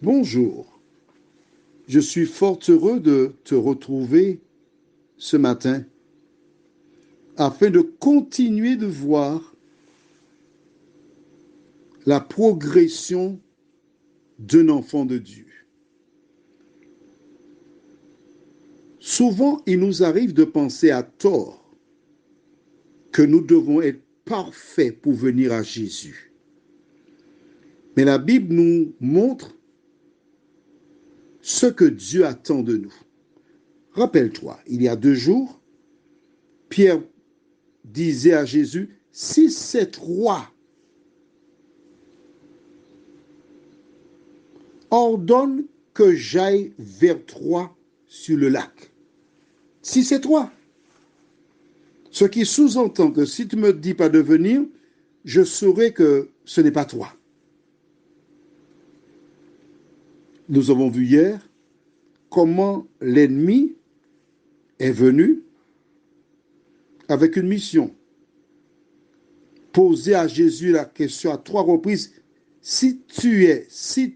Bonjour, je suis fort heureux de te retrouver ce matin afin de continuer de voir la progression d'un enfant de Dieu. Souvent, il nous arrive de penser à tort que nous devons être parfaits pour venir à Jésus. Mais la Bible nous montre ce que Dieu attend de nous. Rappelle-toi, il y a 2 jours, Pierre disait à Jésus, si c'est toi, ordonne que j'aille vers toi sur le lac. Si c'est toi. Ce qui sous-entend que si tu ne me dis pas de venir, je saurai que ce n'est pas toi. Nous avons vu hier comment l'ennemi est venu avec une mission. Poser à Jésus la question à 3 reprises, si tu es, si.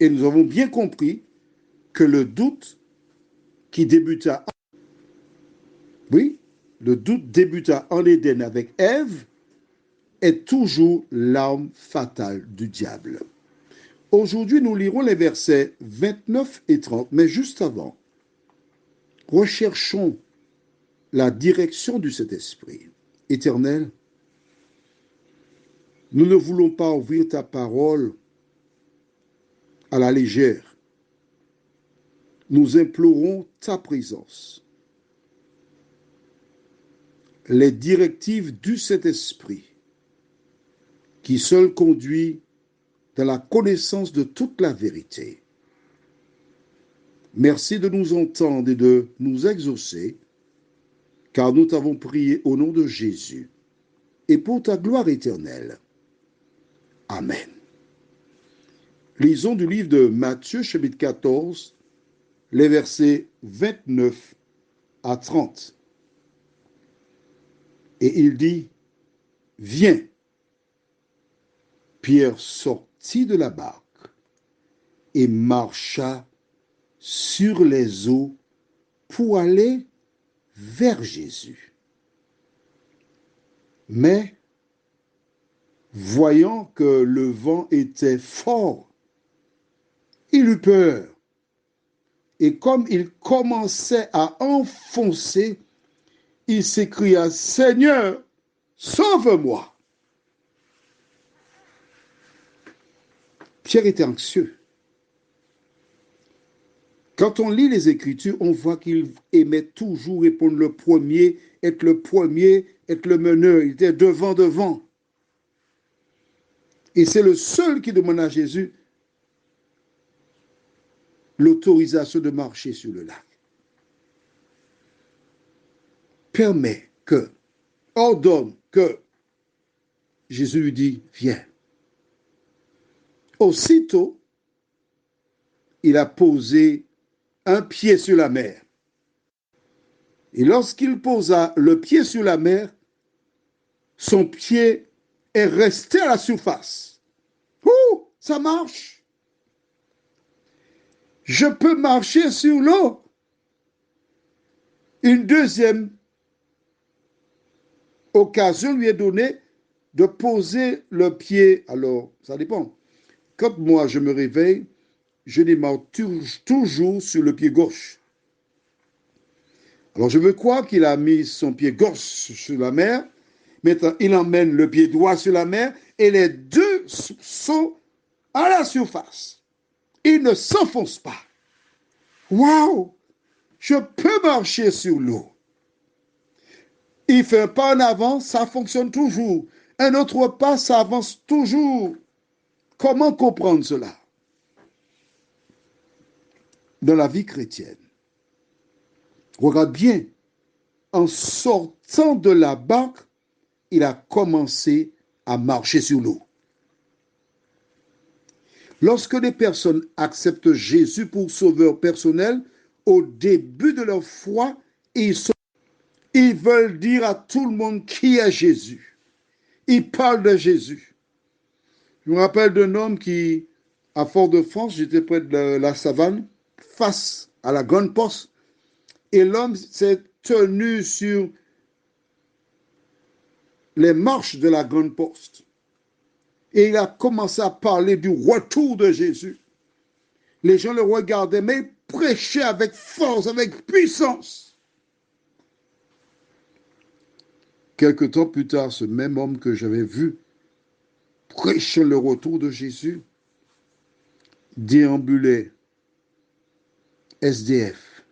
Et nous avons bien compris que le doute qui débuta, le doute débuta en Éden avec Ève, est toujours l'arme fatale du diable. Aujourd'hui, nous lirons les versets 29 et 30, mais juste avant, recherchons la direction du Saint-Esprit. Éternel, nous ne voulons pas ouvrir ta parole à la légère. Nous implorons ta présence. Les directives du Saint-Esprit, qui seul conduit dans la connaissance de toute la vérité. Merci de nous entendre et de nous exaucer, car nous t'avons prié au nom de Jésus et pour ta gloire éternelle. Amen. Lisons du livre de Matthieu, chapitre 14, les versets 29 à 30. Et il dit, viens. Pierre sortit de la barque et marcha sur les eaux pour aller vers Jésus. Mais, voyant que le vent était fort, il eut peur. Et comme il commençait à enfoncer, il s'écria, Seigneur, sauve-moi. Pierre était anxieux. Quand on lit les Écritures, on voit qu'il aimait toujours répondre le premier, être le meneur. Il était devant. Et c'est le seul qui demande à Jésus l'autorisation de marcher sur le lac. Ordonne que Jésus lui dit, viens. Aussitôt, il a posé un pied sur la mer. Et lorsqu'il posa le pied sur la mer, son pied est resté à la surface. Ouh, ça marche. Je peux marcher sur l'eau. Une deuxième occasion lui est donnée de poser le pied. Alors, ça dépend. Quand moi je me réveille, je démarre toujours sur le pied gauche. Alors je veux croire qu'il a mis son pied gauche sur la mer. Maintenant, il emmène le pied droit sur la mer et les deux sont à la surface. Il ne s'enfonce pas. Waouh! Je peux marcher sur l'eau. Il fait un pas en avant, ça fonctionne toujours. Un autre pas, ça avance toujours. Comment comprendre cela? Dans la vie chrétienne, regarde bien, en sortant de la barque, il a commencé à marcher sur l'eau. Lorsque les personnes acceptent Jésus pour sauveur personnel, au début de leur foi, ils veulent dire à tout le monde qui est Jésus. Ils parlent de Jésus. Je me rappelle d'un homme qui, à Fort-de-France, j'étais près de la savane, face à la Grande Poste, et l'homme s'est tenu sur les marches de la Grande Poste. Et il a commencé à parler du retour de Jésus. Les gens le regardaient, mais il prêchait avec force, avec puissance. Quelque temps plus tard, ce même homme que j'avais vu prêchant le retour de Jésus déambulait SDF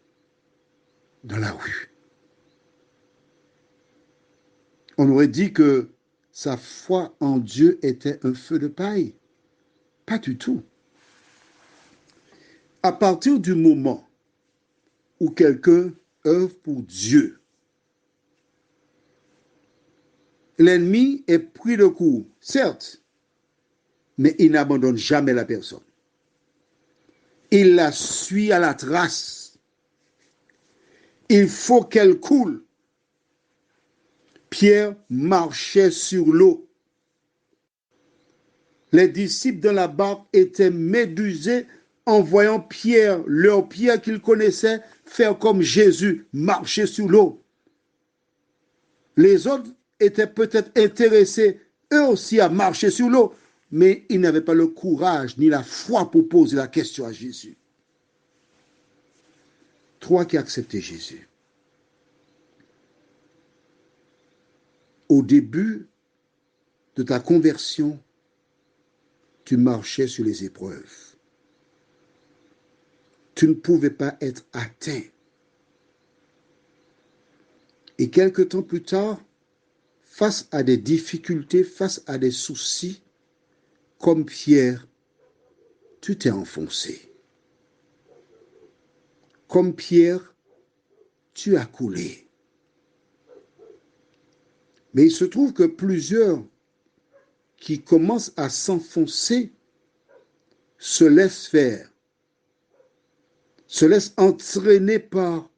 dans la rue. On aurait dit que sa foi en Dieu était un feu de paille. Pas du tout. À partir du moment où quelqu'un œuvre pour Dieu, l'ennemi est pris de court, certes, mais il n'abandonne jamais la personne. Il la suit à la trace. Il faut qu'elle coule. Pierre marchait sur l'eau. Les disciples de la barque étaient médusés en voyant Pierre, leur Pierre qu'ils connaissaient, faire comme Jésus, marcher sur l'eau. Les autres étaient peut-être intéressés eux aussi à marcher sur l'eau, mais ils n'avaient pas le courage ni la foi pour poser la question à Jésus. Toi qui as accepté Jésus, au début de ta conversion, tu marchais sur les épreuves. Tu ne pouvais pas être atteint. Et quelque temps plus tard, face à des difficultés, face à des soucis, comme Pierre, tu t'es enfoncé. Comme Pierre, tu as coulé. Mais il se trouve que plusieurs qui commencent à s'enfoncer se laissent faire, se laissent entraîner par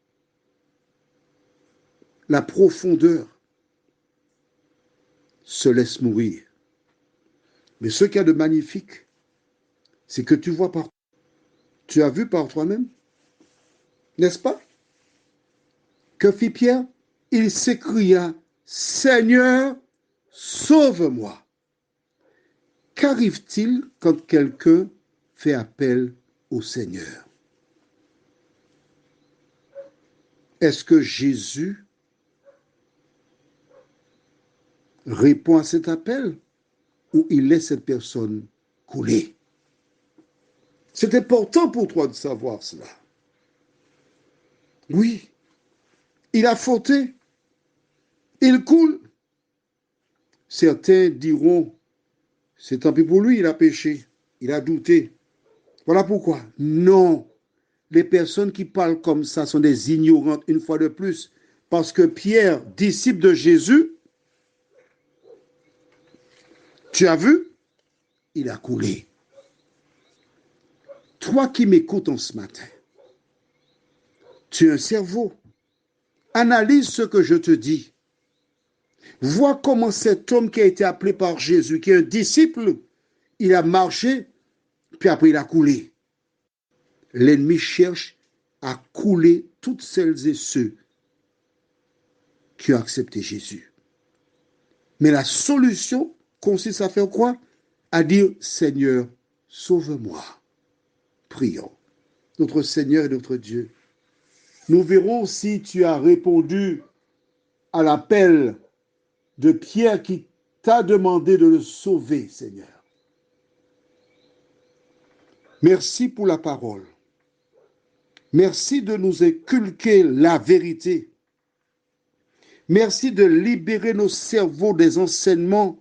la profondeur, se laissent mourir. Mais ce qu'il y a de magnifique, c'est que tu vois par, tu as vu par toi-même, n'est-ce pas? Que fit Pierre? Il s'écria, Seigneur, sauve-moi. Qu'arrive-t-il quand quelqu'un fait appel au Seigneur? Est-ce que Jésus répond à cet appel ou il laisse cette personne couler? C'est important pour toi de savoir cela. Oui, il a fauté, il coule. Certains diront, c'est tant pis pour lui, il a péché, il a douté. Voilà pourquoi. Non, les personnes qui parlent comme ça sont des ignorantes une fois de plus. Parce que Pierre, disciple de Jésus, tu as vu, il a coulé. Toi qui m'écoutes en ce matin, tu as un cerveau. Analyse ce que je te dis. Vois comment cet homme qui a été appelé par Jésus, qui est un disciple, il a marché, puis après il a coulé. L'ennemi cherche à couler toutes celles et ceux qui ont accepté Jésus. Mais la solution consiste à faire quoi? À dire, Seigneur, sauve-moi. Prions. Notre Seigneur et notre Dieu, nous verrons si tu as répondu à l'appel de Pierre qui t'a demandé de le sauver, Seigneur. Merci pour la parole. Merci de nous inculquer la vérité. Merci de libérer nos cerveaux des enseignements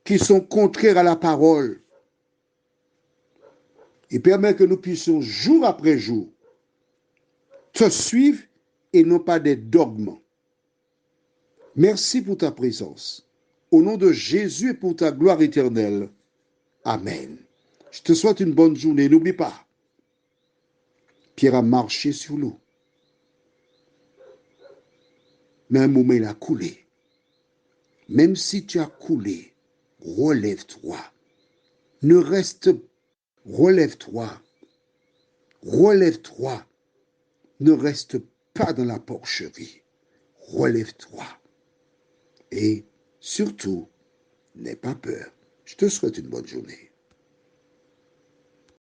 qui sont contraires à la parole. Et permet que nous puissions jour après jour te suivre et non pas des dogmes. Merci pour ta présence. Au nom de Jésus et pour ta gloire éternelle. Amen. Je te souhaite une bonne journée. N'oublie pas, Pierre a marché sur l'eau. Mais à un moment, il a coulé. Même si tu as coulé, relève-toi. Ne reste, relève-toi, relève-toi, ne reste pas dans la porcherie, relève-toi et surtout, n'aie pas peur. Je te souhaite une bonne journée.